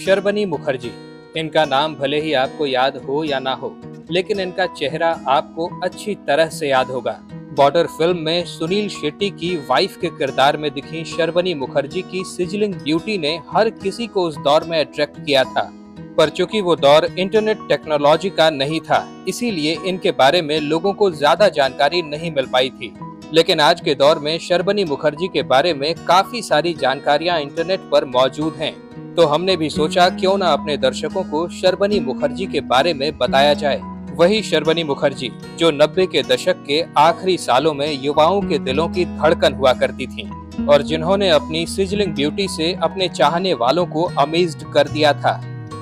शर्बनी मुखर्जी। इनका नाम भले ही आपको याद हो या ना हो, लेकिन इनका चेहरा आपको अच्छी तरह से याद होगा। बॉर्डर फिल्म में सुनील शेट्टी की वाइफ के किरदार में दिखी शर्बनी मुखर्जी की सिजलिंग ब्यूटी ने हर किसी को उस दौर में अट्रैक्ट किया था। पर चूंकि वो दौर इंटरनेट टेक्नोलॉजी का नहीं था, इसीलिए इनके बारे में लोगों को ज्यादा जानकारी नहीं मिल पाई थी। लेकिन आज के दौर में शर्बनी मुखर्जी के बारे में काफी सारी जानकारियां इंटरनेट पर मौजूद हैं। तो हमने भी सोचा क्यों ना अपने दर्शकों को शर्बनी मुखर्जी के बारे में बताया जाए। वही शर्बनी मुखर्जी जो 90 के दशक के आखिरी सालों में युवाओं के दिलों की धड़कन हुआ करती थीं और जिन्होंने अपनी सिजलिंग ब्यूटी से अपने चाहने वालों को अमेज्ड कर दिया था।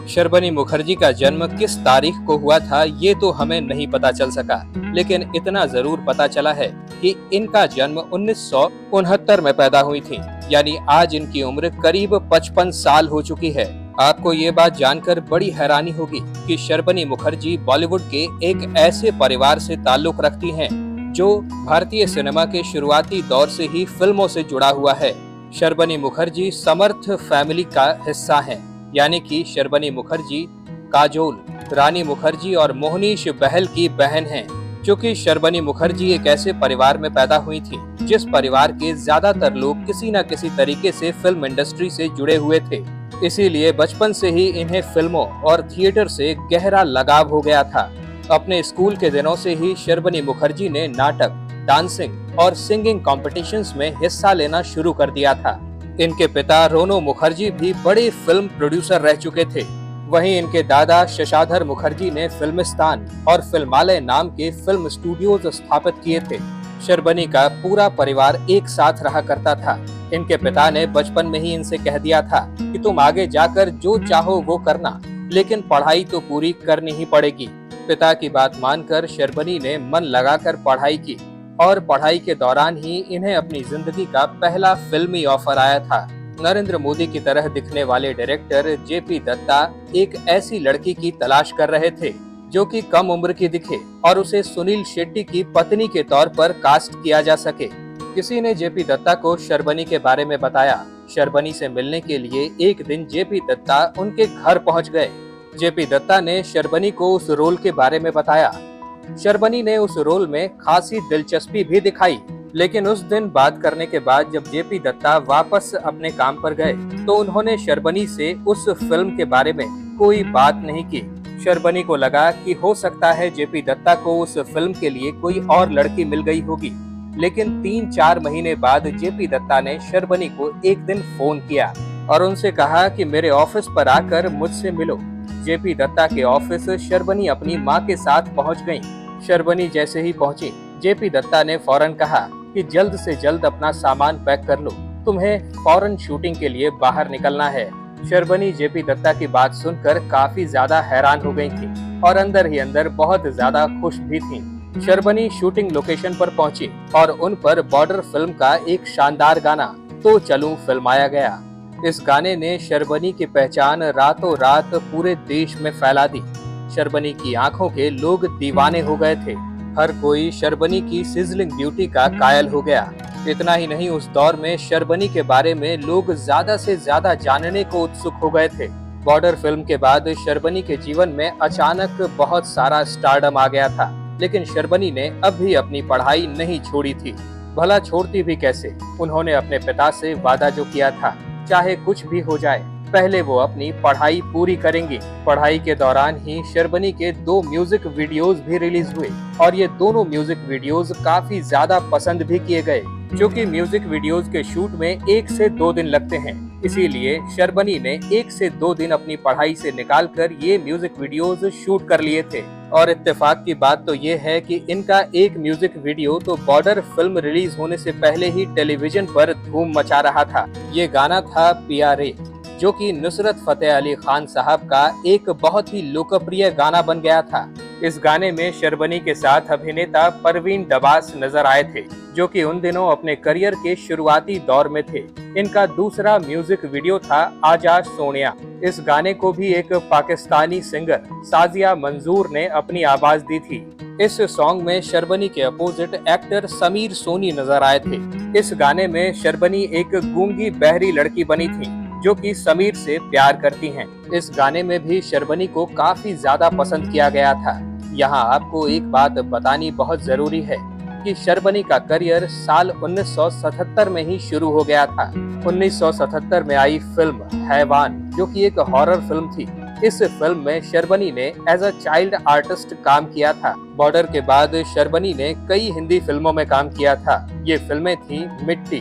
शर्बनी मुखर्जी का जन्म किस तारीख को हुआ था ये तो हमें नहीं पता चल सका, लेकिन इतना जरूर पता चला है कि इनका जन्म 1969 में पैदा हुई थी, यानी आज इनकी उम्र करीब 55 साल हो चुकी है। आपको ये बात जानकर बड़ी हैरानी होगी कि शर्बनी मुखर्जी बॉलीवुड के एक ऐसे परिवार से ताल्लुक रखती हैं जो भारतीय सिनेमा के शुरुआती दौर से ही फिल्मों से जुड़ा हुआ है। शर्बनी मुखर्जी समर्थ फैमिली का हिस्सा हैं, यानी कि शर्बनी मुखर्जी काजोल, रानी मुखर्जी और मोहनीश बहल की बहन हैं। क्योंकि शर्बनी मुखर्जी एक ऐसे परिवार में पैदा हुई थी जिस परिवार के ज्यादातर लोग किसी न किसी तरीके से फिल्म इंडस्ट्री से जुड़े हुए थे, इसीलिए बचपन से ही इन्हें फिल्मों और थिएटर से गहरा लगाव हो गया था। अपने स्कूल के दिनों से ही शर्बनी मुखर्जी ने नाटक, डांसिंग और सिंगिंग कॉम्पिटिशन्स में हिस्सा लेना शुरू कर दिया था। इनके पिता रोनो मुखर्जी भी बड़े फिल्म प्रोड्यूसर रह चुके थे। वहीं इनके दादा शशाधर मुखर्जी ने फिल्मिस्तान और फिल्मालय नाम के फिल्म स्टूडियोज स्थापित किए थे। शर्बनी का पूरा परिवार एक साथ रहा करता था। इनके पिता ने बचपन में ही इनसे कह दिया था कि तुम आगे जाकर जो चाहो वो करना, लेकिन पढ़ाई तो पूरी करनी ही पड़ेगी। पिता की बात मानकर शर्बनी ने मन लगाकर पढ़ाई की और पढ़ाई के दौरान ही इन्हें अपनी जिंदगी का पहला फिल्मी ऑफर आया था। नरेंद्र मोदी की तरह दिखने वाले डायरेक्टर जेपी दत्ता एक ऐसी लड़की की तलाश कर रहे थे जो कि कम उम्र की दिखे और उसे सुनील शेट्टी की पत्नी के तौर पर कास्ट किया जा सके। किसी ने जेपी दत्ता को शर्बनी के बारे में बताया। शर्बनी से मिलने के लिए एक दिन जेपी दत्ता उनके घर पहुंच गए। जेपी दत्ता ने शर्बनी को उस रोल के बारे में बताया। शर्बनी ने उस रोल में खासी दिलचस्पी भी दिखाई, लेकिन उस दिन बात करने के बाद जब जेपी दत्ता वापस अपने काम पर गए तो उन्होंने शर्बनी से उस फिल्म के बारे में कोई बात नहीं की। शर्बनी को लगा कि हो सकता है जेपी दत्ता को उस फिल्म के लिए कोई और लड़की मिल गई होगी, लेकिन 3-4 महीने बाद जेपी दत्ता ने शर्बनी को एक दिन फोन किया और उनसे कहा कि मेरे ऑफिस पर आकर मुझसे मिलो। जेपी दत्ता के ऑफिस शर्बनी अपनी मां के साथ पहुंच गईं। शर्बनी जैसे ही पहुंची, जेपी दत्ता ने फौरन कहा कि जल्द से जल्द अपना सामान पैक कर लो, तुम्हें फौरन शूटिंग के लिए बाहर निकलना है। शर्बनी जेपी दत्ता की बात सुनकर काफी ज्यादा हैरान हो गई थी और अंदर ही अंदर बहुत ज्यादा खुश भी थी। शर्बनी शूटिंग लोकेशन पर पहुंची और उन पर बॉर्डर फिल्म का एक शानदार गाना तो चलूं फिल्माया गया। इस गाने ने शर्बनी की पहचान रातों रात पूरे देश में फैला दी। शर्बनी की आंखों के लोग दीवाने हो गए थे। हर कोई शर्बनी की सिजलिंग ब्यूटी का कायल हो गया। इतना ही नहीं, उस दौर में शर्बनी के बारे में लोग ज्यादा से ज्यादा जानने को उत्सुक हो गए थे। बॉर्डर फिल्म के बाद शर्बनी के जीवन में अचानक बहुत सारा स्टारडम आ गया था, लेकिन शर्बनी ने अब भी अपनी पढ़ाई नहीं छोड़ी थी। भला छोड़ती भी कैसे? उन्होंने अपने पिता से वादा जो किया था, चाहे कुछ भी हो जाए पहले वो अपनी पढ़ाई पूरी करेंगी। पढ़ाई के दौरान ही शर्बनी के 2 म्यूजिक वीडियोस भी रिलीज हुए और ये दोनों म्यूजिक वीडियोस काफी ज्यादा पसंद भी किए गए। क्योंकि म्यूजिक वीडियोस के शूट में 1 से 2 दिन लगते हैं, इसीलिए शर्बनी ने 1 से 2 दिन अपनी पढ़ाई से निकालकर ये म्यूजिक वीडियोस शूट कर लिए थे। और इत्तेफाक की बात तो ये है कि इनका एक म्यूजिक वीडियो तो बॉर्डर फिल्म रिलीज होने से पहले ही टेलीविजन पर धूम मचा रहा था। ये गाना था प्यारे, जो कि नुसरत फतेह अली खान साहब का एक बहुत ही लोकप्रिय गाना बन गया था। इस गाने में शर्बनी के साथ अभिनेता परवीन दबास नजर आए थे, जो कि उन दिनों अपने करियर के शुरुआती दौर में थे। इनका दूसरा म्यूजिक वीडियो था आजा सोनिया। इस गाने को भी एक पाकिस्तानी सिंगर साजिया मंजूर ने अपनी आवाज दी थी। इस सॉन्ग में शर्बनी के अपोजिट एक्टर समीर सोनी नजर आए थे। इस गाने में शर्बनी एक गूंगी बहरी लड़की बनी थी जो कि समीर से प्यार करती हैं। इस गाने में भी शर्वनी को काफी ज्यादा पसंद किया गया था। यहाँ आपको एक बात बतानी बहुत जरूरी है कि शर्वनी का करियर साल 1977 में ही शुरू हो गया था। 1977 में आई फिल्म हैवान, जो कि एक हॉरर फिल्म थी। इस फिल्म में शर्वनी ने एज अ चाइल्ड आर्टिस्ट काम किया था। बॉर्डर के बाद शर्वनी ने कई हिंदी फिल्मों में काम किया था। ये फिल्में थी मिट्टी,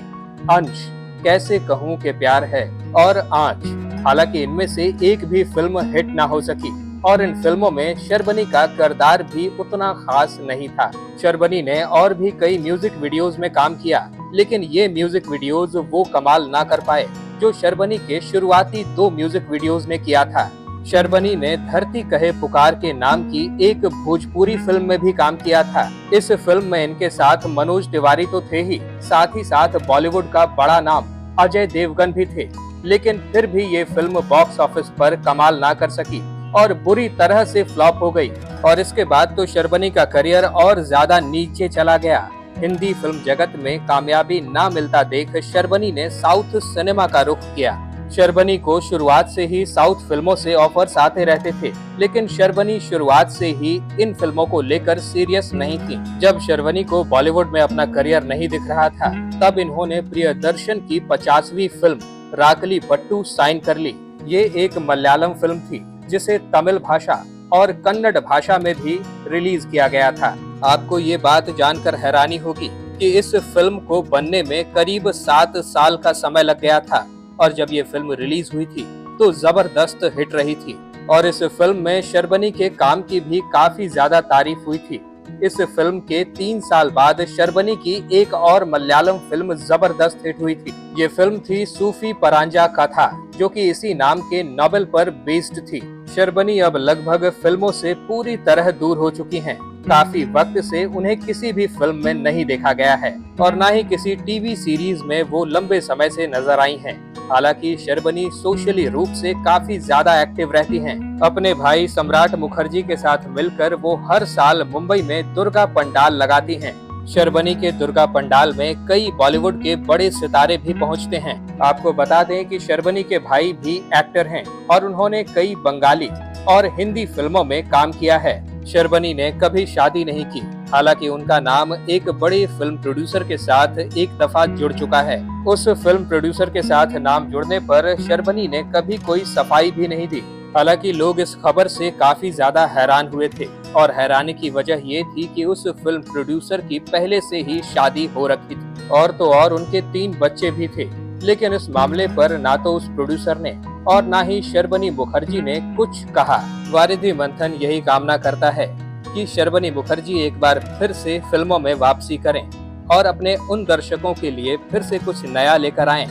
अंश, कैसे कहूँ के प्यार है और आँच। हालांकि इनमें से एक भी फिल्म हिट ना हो सकी और इन फिल्मों में शर्वनी का किरदार भी उतना खास नहीं था। शर्वनी ने और भी कई म्यूजिक वीडियोस में काम किया, लेकिन ये म्यूजिक वीडियोस वो कमाल ना कर पाए जो शर्वनी के शुरुआती 2 म्यूजिक वीडियोस ने किया था। शर्वनी ने धरती कहे पुकार के नाम की एक भोजपुरी फिल्म में भी काम किया था। इस फिल्म में इनके साथ मनोज तिवारी तो थे ही साथ बॉलीवुड का बड़ा नाम अजय देवगन भी थे, लेकिन फिर भी ये फिल्म बॉक्स ऑफिस पर कमाल ना कर सकी और बुरी तरह से फ्लॉप हो गई। और इसके बाद तो शर्वनी का करियर और ज्यादा नीचे चला गया। हिंदी फिल्म जगत में कामयाबी ना मिलता देख शर्वनी ने साउथ सिनेमा का रुख किया। शर्वनी को शुरुआत से ही साउथ फिल्मों से ऑफर्स आते रहते थे, लेकिन शर्वनी शुरुआत से ही इन फिल्मों को लेकर सीरियस नहीं थी। जब शर्वनी को बॉलीवुड में अपना करियर नहीं दिख रहा था, तब इन्होंने प्रियदर्शन की 50वीं फिल्म राकली पट्टू साइन कर ली। ये एक मलयालम फिल्म थी जिसे तमिल भाषा और कन्नड़ भाषा में भी रिलीज किया गया था। आपको ये बात जानकर हैरानी होगी कि इस फिल्म को बनने में करीब 7 साल का समय लग गया था और जब ये फिल्म रिलीज हुई थी तो जबरदस्त हिट रही थी और इस फिल्म में शर्वनी के काम की भी काफी ज्यादा तारीफ हुई थी। इस फिल्म के 3 साल बाद शर्वनी की एक और मलयालम फिल्म जबरदस्त हिट हुई थी। ये फिल्म थी सूफी परांजा कथा, जो कि इसी नाम के नॉवेल पर बेस्ड थी। शर्वनी अब लगभग फिल्मों से पूरी तरह दूर हो चुकी हैं। काफी वक्त से उन्हें किसी भी फिल्म में नहीं देखा गया है और न ही किसी टीवी सीरीज में वो लंबे समय से नजर आई हैं। हालांकि शर्वनी सोशली रूप से काफी ज्यादा एक्टिव रहती हैं। अपने भाई सम्राट मुखर्जी के साथ मिलकर वो हर साल मुंबई में दुर्गा पंडाल लगाती हैं। शर्वनी के दुर्गा पंडाल में कई बॉलीवुड के बड़े सितारे भी पहुंचते हैं। आपको बता दें कि शर्वनी के भाई भी एक्टर हैं और उन्होंने कई बंगाली और हिंदी फिल्मों में काम किया है। शर्वनी ने कभी शादी नहीं की, हालांकि उनका नाम एक बड़े फिल्म प्रोड्यूसर के साथ एक दफा जुड़ चुका है। उस फिल्म प्रोड्यूसर के साथ नाम जुड़ने पर शर्वनी ने कभी कोई सफाई भी नहीं दी। हालांकि लोग इस खबर से काफी ज्यादा हैरान हुए थे और हैरानी की वजह ये थी कि उस फिल्म प्रोड्यूसर की पहले से ही शादी हो रखी थी और तो और उनके 3 बच्चे भी थे। लेकिन इस मामले पर ना तो उस प्रोड्यूसर ने और ना ही शर्वनी मुखर्जी ने कुछ कहा। वारिधि मंथन यही कामना करता है कि शर्वनी मुखर्जी एक बार फिर से फिल्मों में वापसी करें और अपने उन दर्शकों के लिए फिर से कुछ नया लेकर आएं,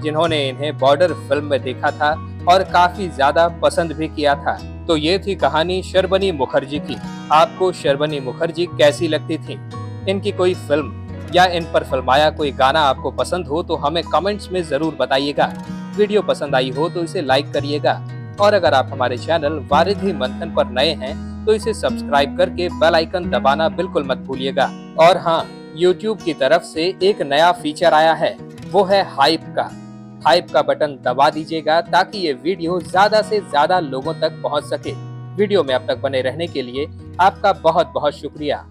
जिन्होंने इन्हें बॉर्डर फिल्म में देखा था और काफी ज्यादा पसंद भी किया था। तो ये थी कहानी शर्वनी मुखर्जी की। आपको शर्वनी मुखर्जी कैसी लगती थी? इनकी कोई फिल्म या इन पर फिल्माया कोई गाना आपको पसंद हो तो हमें कमेंट्स में जरूर बताइएगा। वीडियो पसंद आई हो तो इसे लाइक करिएगा और अगर आप हमारे चैनल वारिधि मंथन पर नए हैं तो इसे सब्सक्राइब करके बेल आइकन दबाना बिल्कुल मत भूलिएगा। और हाँ, YouTube की तरफ से एक नया फीचर आया है, वो है हाइप का बटन दबा दीजिएगा ताकि ये वीडियो ज्यादा से ज्यादा लोगों तक पहुंच सके। वीडियो में अब तक बने रहने के लिए आपका बहुत बहुत शुक्रिया।